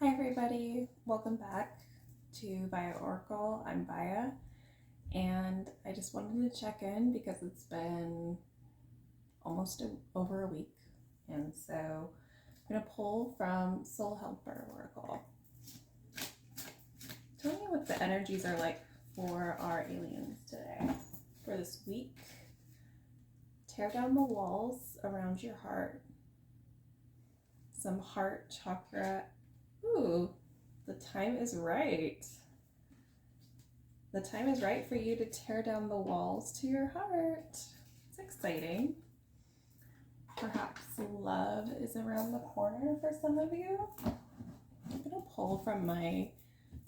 Hi everybody, welcome back to Via Oracle. I'm Via, and I just wanted to check in because it's been over a week, and so I'm going to pull from Soul Helper Oracle. Tell me what the energies are like for our aliens today, for this week. Tear down the walls around your heart. Some heart chakra. Ooh, the time is right. The time is right for you to tear down the walls to your heart. It's exciting. Perhaps love is around the corner for some of you. I'm going to pull from my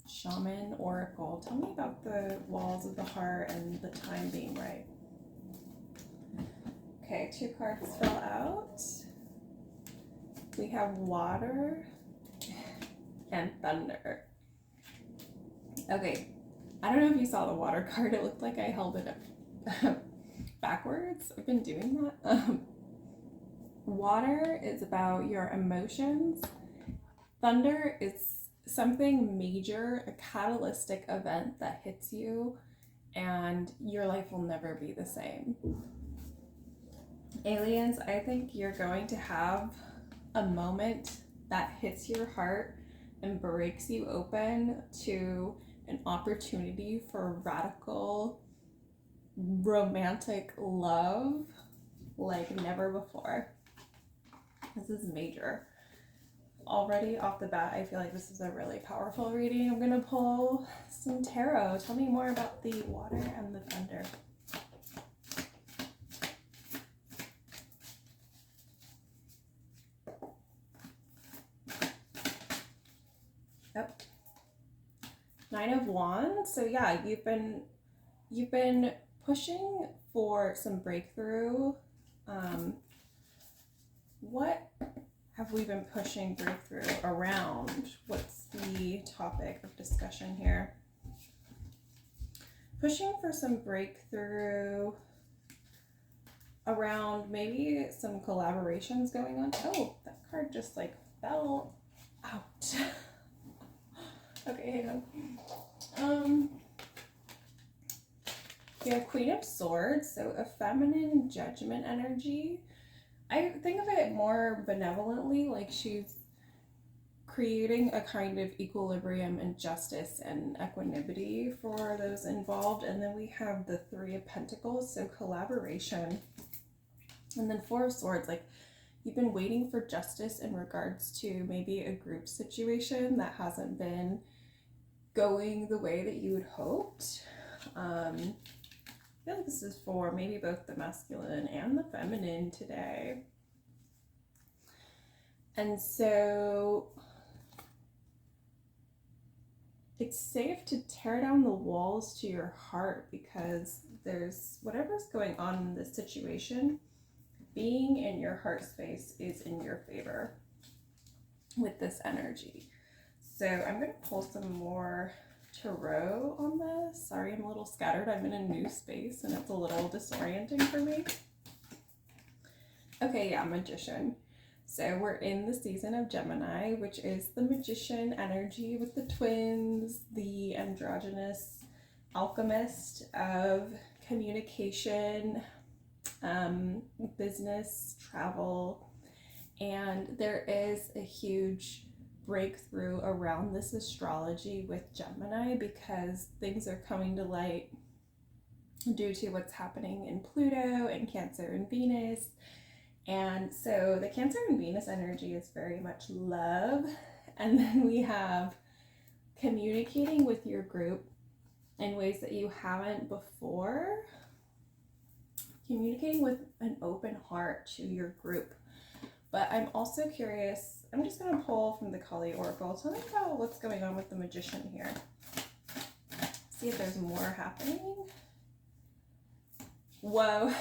Shaman Oracle. Tell me about the walls of the heart and the time being right. Okay, 2 cards fell out. We have water and thunder. Okay, I don't know if you saw the water card. It looked like I held it up backwards. I've been doing that. Water is about your emotions. Thunder is something major, a catalytic event that hits you, and your life will never be the same. Aliens, I think you're going to have a moment that hits your heart and breaks you open to an opportunity for radical romantic love like never before. This is major. Already off the bat, I feel like this is a really powerful reading. I'm gonna pull some tarot. Tell me more about the water and the thunder. Yep. 9 of Wands. So yeah, you've been pushing for some breakthrough. What have we been pushing breakthrough around? What's the topic of discussion here? Pushing for some breakthrough around maybe some collaborations going on. Oh, that card just like fell out. Okay, hang on. We have Queen of Swords, so a feminine judgment energy. I think of it more benevolently, like she's creating a kind of equilibrium and justice and equanimity for those involved. And then we have the 3 of Pentacles, so collaboration. And then 4 of Swords, like you've been waiting for justice in regards to maybe a group situation that hasn't been going the way that you had hoped. I feel like this is for maybe both the masculine and the feminine today. And so it's safe to tear down the walls to your heart because there's whatever's going on in this situation, being in your heart space is in your favor with this energy. So I'm going to pull some more tarot on this. Sorry, I'm a little scattered. I'm in a new space and it's a little disorienting for me. Okay, yeah, Magician. So we're in the season of Gemini, which is the magician energy with the twins, the androgynous alchemist of communication, business, travel, and there is a huge breakthrough around this astrology with Gemini because things are coming to light due to what's happening in Pluto and Cancer and Venus. And so the Cancer and Venus energy is very much love. And then we have communicating with your group in ways that you haven't before. Communicating with an open heart to your group. But I'm also curious, I'm just going to pull from the Kali Oracle. Tell me about what's going on with the Magician here. See if there's more happening. Whoa.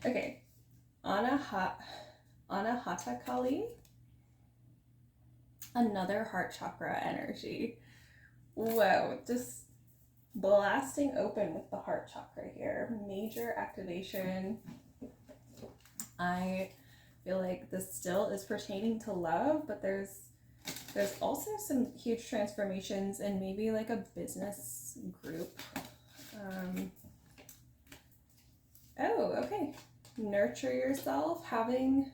Okay. Anahata Kali. Another heart chakra energy. Whoa. Just blasting open with the heart chakra here. Major activation. I feel like this still is pertaining to love, but there's There's also some huge transformations in maybe like a business group. Oh, okay. Nurture yourself. Having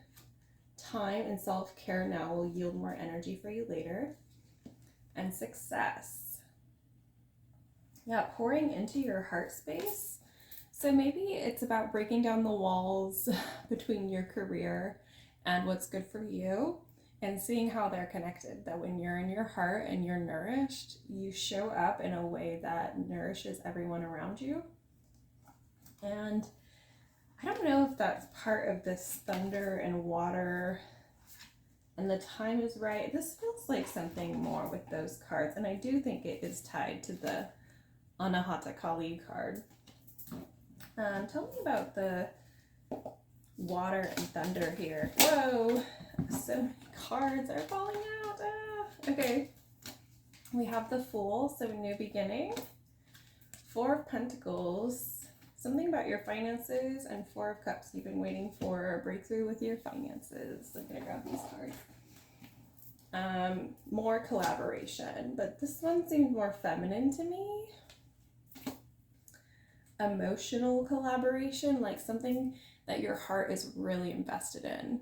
time and self-care now will yield more energy for you later. And success. Yeah, pouring into your heart space. So maybe it's about breaking down the walls between your career and what's good for you and seeing how they're connected. That when you're in your heart and you're nourished, you show up in a way that nourishes everyone around you. And I don't know if that's part of this thunder and water and the time is right. This feels like something more with those cards. And I do think it is tied to the Anahata Kali card. Tell me about the water and thunder here. Whoa, so many cards are falling out. Okay, we have the Fool, so new beginning. Four of Pentacles, something about your finances, and Four of Cups. You've been waiting for a breakthrough with your finances. I'm gonna grab these cards. More collaboration, but this one seems more feminine to me. Emotional collaboration, like something that your heart is really invested in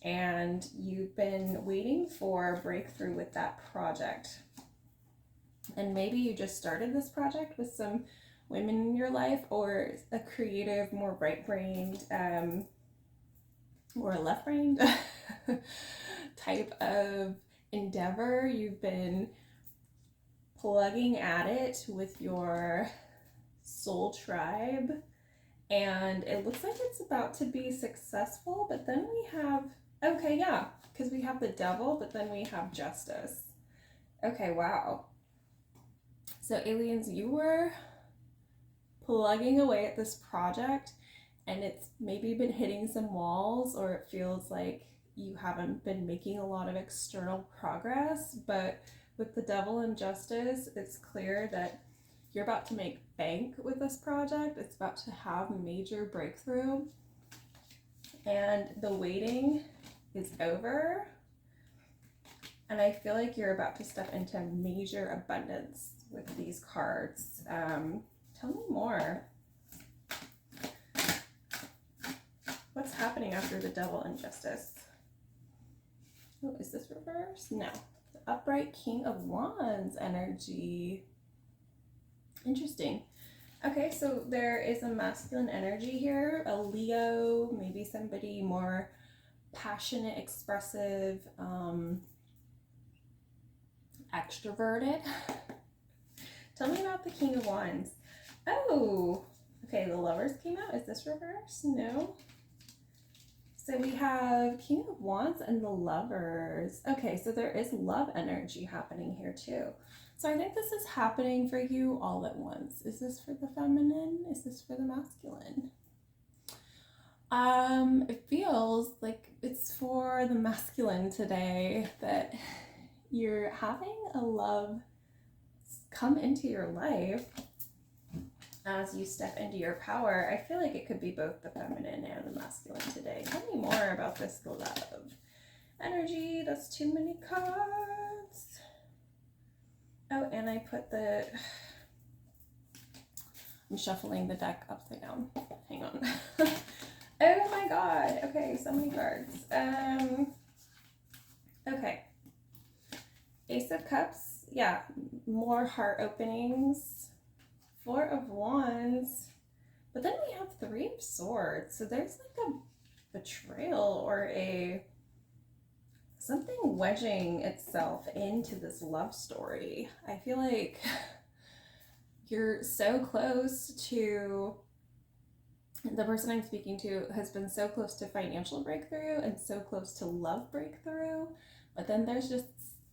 and you've been waiting for a breakthrough with that project. And maybe you just started this project with some women in your life, or a creative, more right-brained or left-brained type of endeavor. You've been plugging at it with your soul tribe, and it looks like it's about to be successful. But then we have, okay, yeah, because we have the Devil, but then we have Justice. Okay, wow. So aliens, you were plugging away at this project and it's maybe been hitting some walls, or it feels like you haven't been making a lot of external progress. But with the Devil and Justice, it's clear that you're about to make bank with this project. It's about to have a major breakthrough. And the waiting is over. And I feel like you're about to step into major abundance with these cards. Tell me more. What's happening after the Devil and Justice? Oh, is this reverse? No. The upright King of Wands energy. Interesting. Okay, so there is a masculine energy here, a Leo, maybe somebody more passionate, expressive, extroverted. Tell me about the King of Wands. Oh, okay, the Lovers came out. Is this reverse? No. So we have King of Wands and the Lovers. Okay, so there is love energy happening here too. So I think this is happening for you all at once. Is this for the feminine? Is this for the masculine? It feels like it's for the masculine today, that you're having a love come into your life as you step into your power. I feel like it could be both the feminine and the masculine today. Tell me more about this love energy. That's too many cards. Oh, and I put the... I'm shuffling the deck upside down. Hang on. Oh my god. Okay, so many cards. Okay. Ace of Cups. Yeah, more heart openings. Four of Wands. But then we have Three of Swords. So there's like a betrayal or something wedging itself into this love story. I feel like you're so close to, the person I'm speaking to has been so close to financial breakthrough and so close to love breakthrough. But then there's just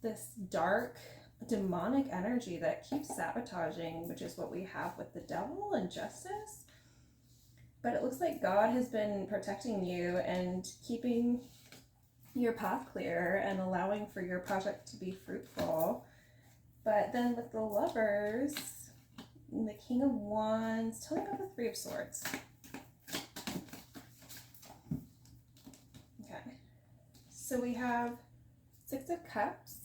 this dark demonic energy that keeps sabotaging, which is what we have with the Devil and Justice. But it looks like God has been protecting you and keeping your path clear and allowing for your project to be fruitful. But then with the Lovers and the King of Wands, tell me about the Three of Swords. Okay, so we have Six of Cups,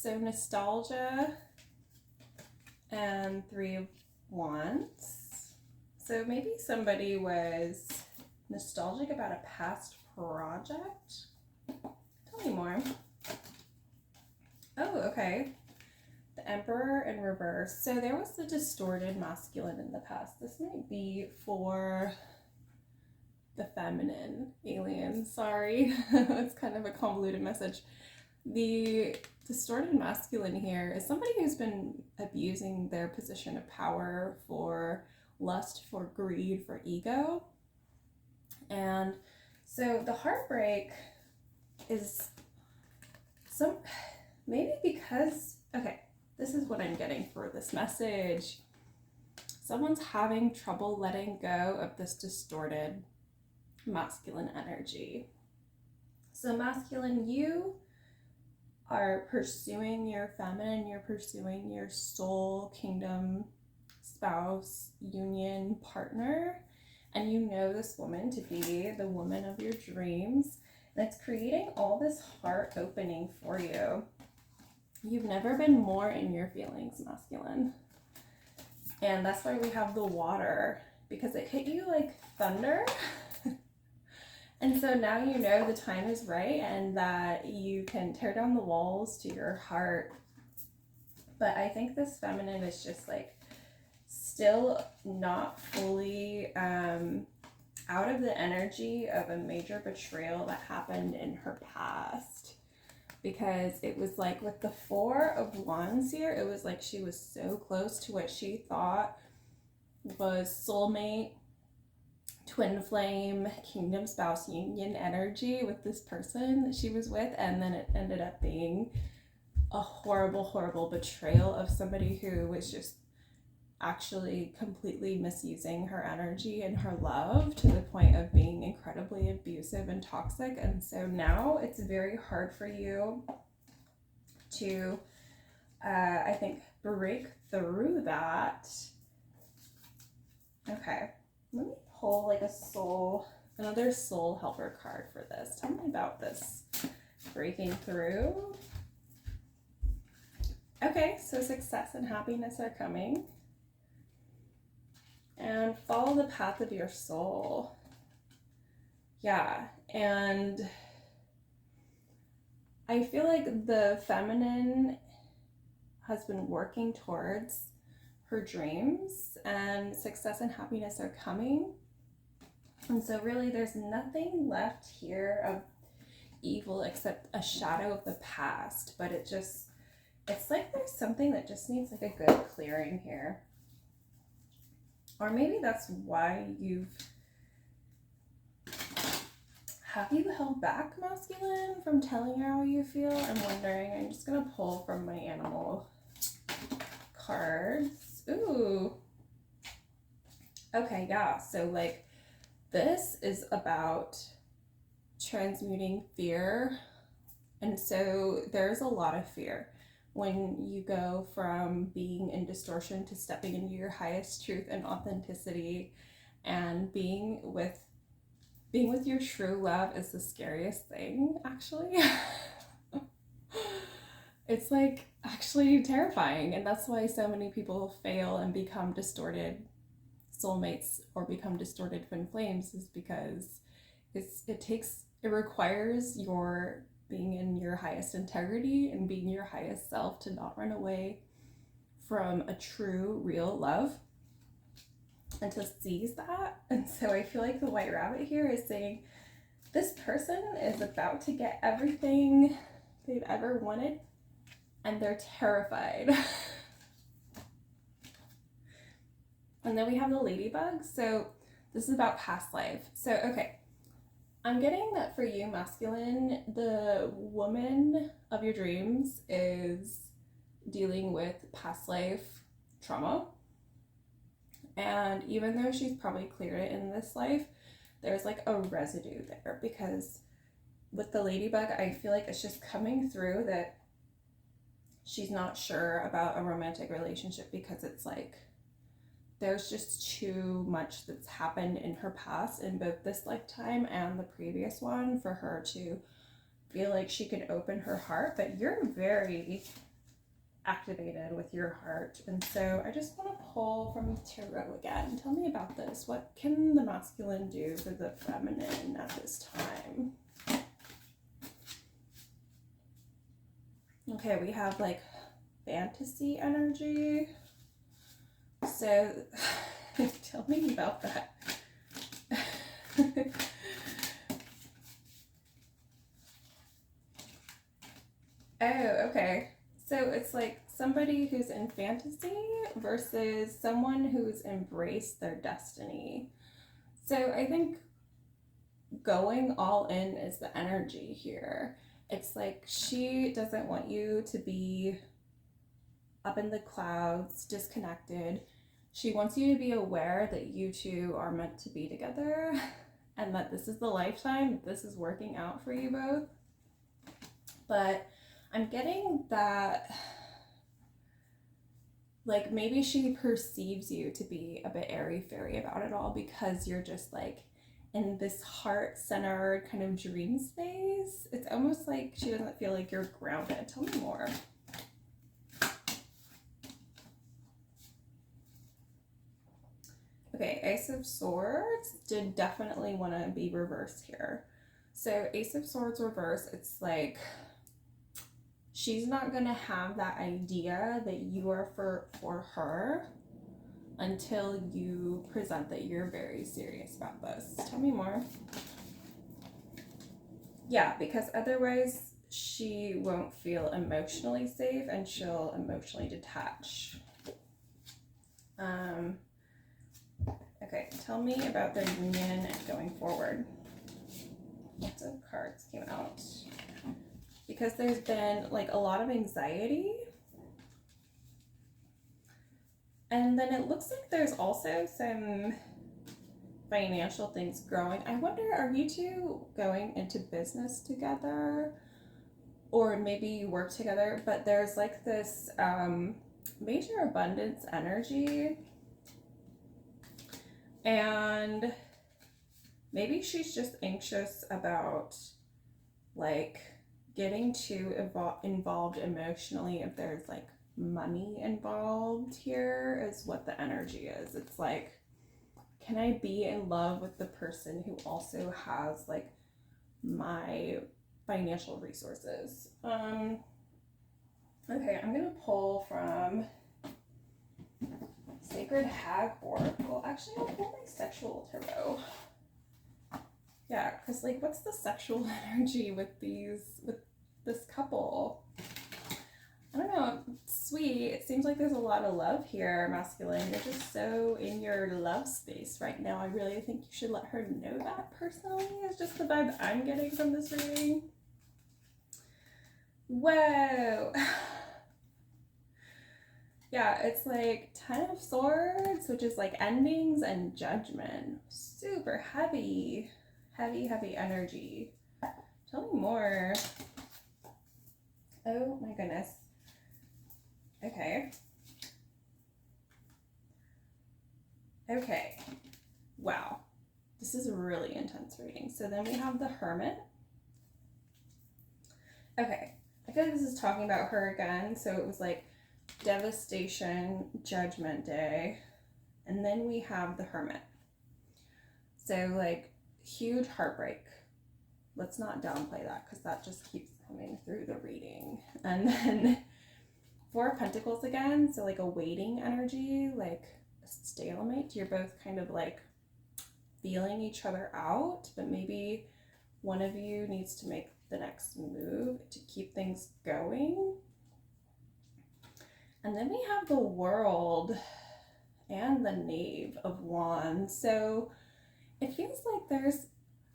So nostalgia and Three of Wands. So maybe somebody was nostalgic about a past project. Tell me more. Oh, okay. The Emperor in reverse. So there was the distorted masculine in the past. This might be for the feminine alien. Sorry. It's kind of a convoluted message. The distorted masculine here is somebody who's been abusing their position of power for lust, for greed, for ego. And so the heartbreak is maybe because, okay, this is what I'm getting for this message. Someone's having trouble letting go of this distorted masculine energy. So masculine, you are pursuing your feminine, you're pursuing your soul, kingdom, spouse, union, partner, and you know this woman to be the woman of your dreams, and it's creating all this heart opening for you. You've never been more in your feelings, masculine. And that's why we have the water, because it hit you like thunder. And so now you know the time is right and that you can tear down the walls to your heart. But I think this feminine is just like still not fully out of the energy of a major betrayal that happened in her past. Because it was like with the Four of Wands here, it was like she was so close to what she thought was soulmate, twin flame, kingdom, spouse, union energy with this person that she was with, and then it ended up being a horrible, horrible betrayal of somebody who was just actually completely misusing her energy and her love to the point of being incredibly abusive and toxic. And so now it's very hard for you to, I think, break through that. Okay, let me pull like another soul helper card for this. Tell me about this breaking through. Okay, so success and happiness are coming. And follow the path of your soul. Yeah, and I feel like the feminine has been working towards her dreams, and success and happiness are coming. And so really there's nothing left here of evil except a shadow of the past, but it's like there's something that just needs like a good clearing here. Or maybe that's why have you held back, masculine, from telling her how you feel? I'm wondering. I'm just going to pull from my animal cards. Ooh. Okay, yeah. So like this is about transmuting fear. And so there's a lot of fear when you go from being in distortion to stepping into your highest truth and authenticity, and being with your true love is the scariest thing, actually. It's like actually terrifying, and that's why so many people fail and become distorted soulmates or become distorted twin flames, is because it requires your being in your highest integrity and being your highest self to not run away from a true, real love and to seize that. And so I feel like the White Rabbit here is saying this person is about to get everything they've ever wanted, and they're terrified. And then we have the Ladybug. So this is about past life. So, okay. I'm getting that for you, masculine, the woman of your dreams is dealing with past life trauma. And even though she's probably cleared it in this life, there's like a residue there, because with the Ladybug, I feel like it's just coming through that she's not sure about a romantic relationship, because it's like there's just too much that's happened in her past in both this lifetime and the previous one for her to feel like she could open her heart. But you're very activated with your heart. And so I just want to pull from the tarot again. Tell me about this. What can the masculine do for the feminine at this time? Okay, we have like fantasy energy. So tell me about that. Oh, okay. So it's like somebody who's in fantasy versus someone who's embraced their destiny. So I think going all in is the energy here. It's like she doesn't want you to be up in the clouds, disconnected. She wants you to be aware that you two are meant to be together and that this is the lifetime, this is working out for you both. But I'm getting that, like, maybe she perceives you to be a bit airy-fairy about it all because you're just like in this heart-centered kind of dream space. It's almost like she doesn't feel like you're grounded. Tell me more. Okay, Ace of Swords did definitely want to be reversed here. So Ace of Swords reverse, it's like she's not going to have that idea that you are for her until you present that you're very serious about this. Tell me more. Yeah, because otherwise she won't feel emotionally safe and she'll emotionally detach. Okay, tell me about their union going forward. Lots of cards came out. Because there's been like a lot of anxiety. And then it looks like there's also some financial things growing. I wonder, are you two going into business together? Or maybe you work together, but there's like this major abundance energy. And maybe she's just anxious about like getting too involved emotionally. If there's like money involved here is what the energy is. It's like, can I be in love with the person who also has like my financial resources? Okay, I'm gonna pull from Sacred Hag Oracle. Actually, I'll pull my sexual tarot. Yeah, because like, what's the sexual energy with this couple? I don't know. It's sweet. It seems like there's a lot of love here, masculine. You're just so in your love space right now. I really think you should let her know that personally. It's just the vibe I'm getting from this reading. Whoa. Yeah, it's like 10 of Swords, which is like endings and judgment. Super heavy, heavy energy. Tell me more. Oh my goodness. Okay. Okay. Wow. This is a really intense reading. So then we have the Hermit. Okay. I feel like this is talking about her again. So it was like devastation, judgment day. And then we have the Hermit. So like huge heartbreak. Let's not downplay that because that just keeps coming through the reading. And then Four of Pentacles again. So like a waiting energy, like a stalemate. You're both kind of like feeling each other out, but maybe one of you needs to make the next move to keep things going. And then we have the World and the Knave of Wands. So it feels like there's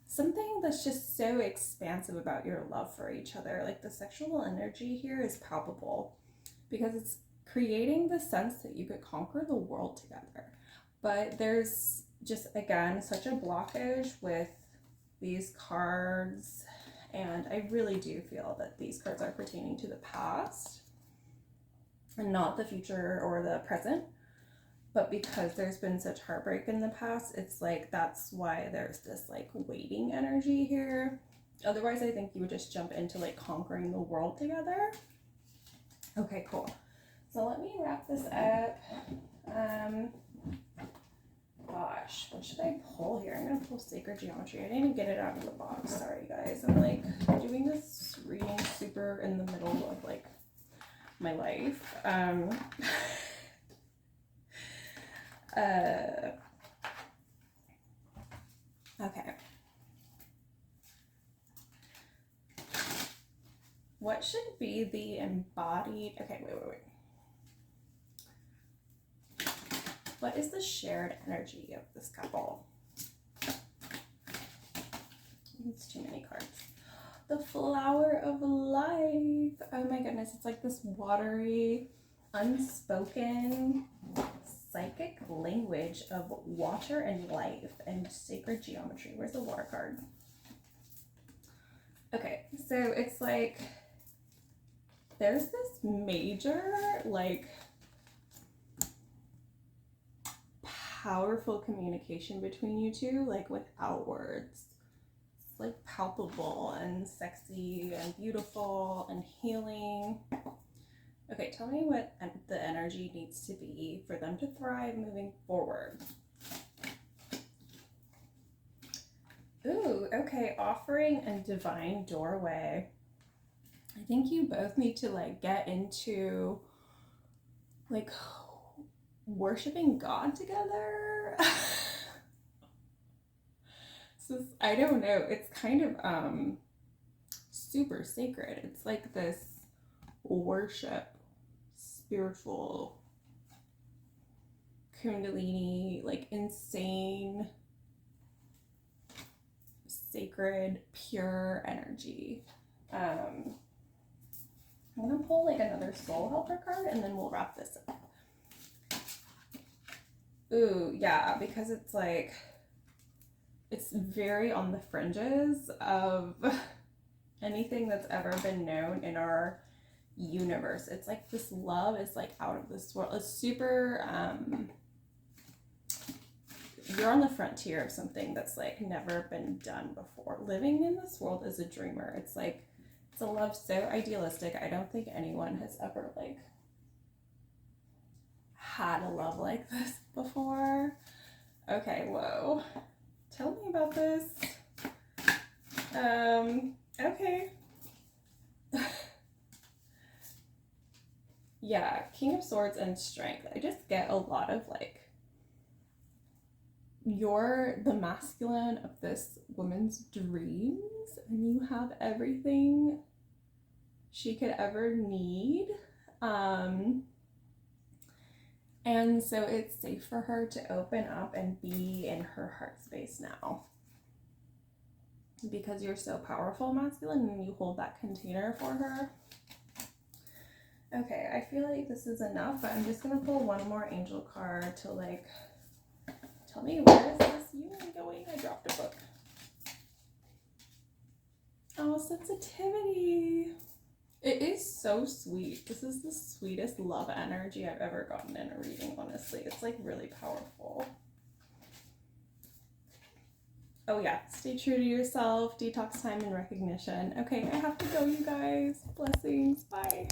something that's just so expansive about your love for each other. Like the sexual energy here is palpable because it's creating the sense that you could conquer the world together. But there's just, again, such a blockage with these cards. And I really do feel that these cards are pertaining to the past and not the future or the present. But because there's been such heartbreak in the past, it's like that's why there's this like waiting energy here. Otherwise, I think you would just jump into like conquering the world together. Okay, cool. So let me wrap this up. Gosh, what should I pull here? I'm gonna pull Sacred Geometry. I didn't even get it out of the box. Sorry guys. I'm like doing this reading super in the middle of like my life. Okay. What should be the embodied? Okay, wait. What is the shared energy of this couple? It's too many cards. The Flower of Life. Oh my goodness, it's like this watery, unspoken, psychic language of water and life and sacred geometry. Where's the water card? Okay, so it's like there's this major, like, powerful communication between you two, like without words. It's like palpable and sexy and beautiful and healing. Okay, tell me what the energy needs to be for them to thrive moving forward. Ooh, okay, offering and divine doorway. I think you both need to like get into like worshiping God together. So I don't know, it's kind of super sacred. It's like this worship, spiritual kundalini, like insane, sacred, pure energy. I'm gonna pull like another soul helper card and then we'll wrap this up. Ooh, yeah, because it's like, it's very on the fringes of anything that's ever been known in our universe. It's like this love is like out of this world. It's super, you're on the frontier of something that's like never been done before. Living in this world as a dreamer. It's like, it's a love so idealistic. I don't think anyone has ever like had a love like this before. Okay, whoa. Tell me about this. Okay. Yeah, King of Swords and Strength. I just get a lot of like, you're the masculine of this woman's dreams and you have everything she could ever need. And so it's safe for her to open up and be in her heart space now. Because you're so powerful, masculine, and you hold that container for her. Okay, I feel like this is enough, but I'm just gonna pull one more angel card to like, tell me where is this union going? I dropped a book. Oh, sensitivity. It is so sweet. This is the sweetest love energy I've ever gotten in a reading, honestly. It's like really powerful. Oh yeah, stay true to yourself, detox time and recognition. Okay, I have to go, you guys. Blessings, bye.